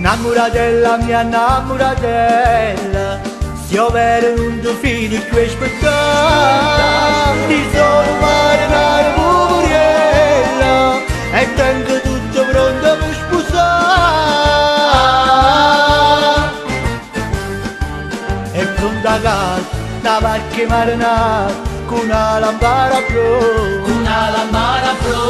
Innamoratella, mia innamoratella, stiamo per un tuo figlio che aspettare. Ti sono marinare puriella e tengo tutto pronto per sposare. E pronta a casa, da barca marinare, con una lampada pro, con una lampada pro.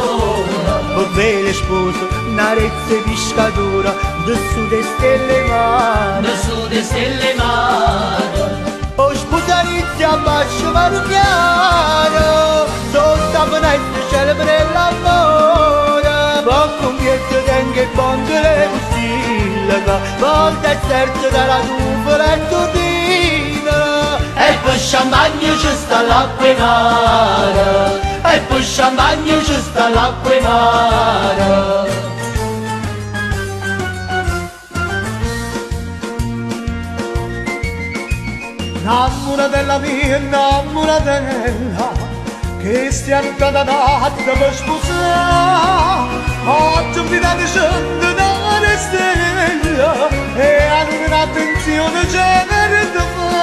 Oh belle spose, una rezza pescatura, da su de stelle mare, da su de stelle mare. Oh sposa inizia a bacio piano, sotto a finestra celebre l'amore. Poco un pietto tengo e pongo le fustillaga, volta e certo dalla nuvola e turbina. E poi champagne ci sta l'acqua in mare, e poi champagne ci sta l'acqua in mare. Innamoratella mia, innamoratella, che stiamo da per sposare. Oggi un finale scende dalle stelle e hanno un'attenzione genere da fare.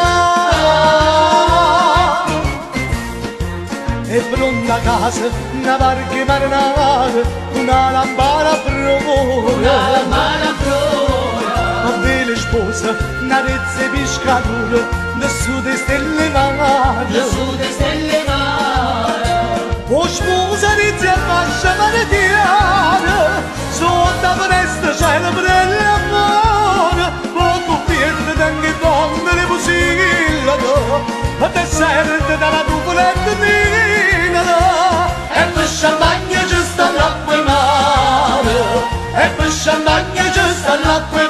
E pronta a casa, una barca marinare, una lampada provora, una lampada provora. Ma belle spose, una rezza pescatura, da su de stelle mare, da su de stelle mare. Oh sposa inizia a fascia maritiana, sotto a finestra celebre l'amore. Poco piede tengo e donne le pusillano, a te serve dalla nuvola e nina. E per champagne ci sta l'acqua in mare, e per champagne ci sta l'acqua in mare.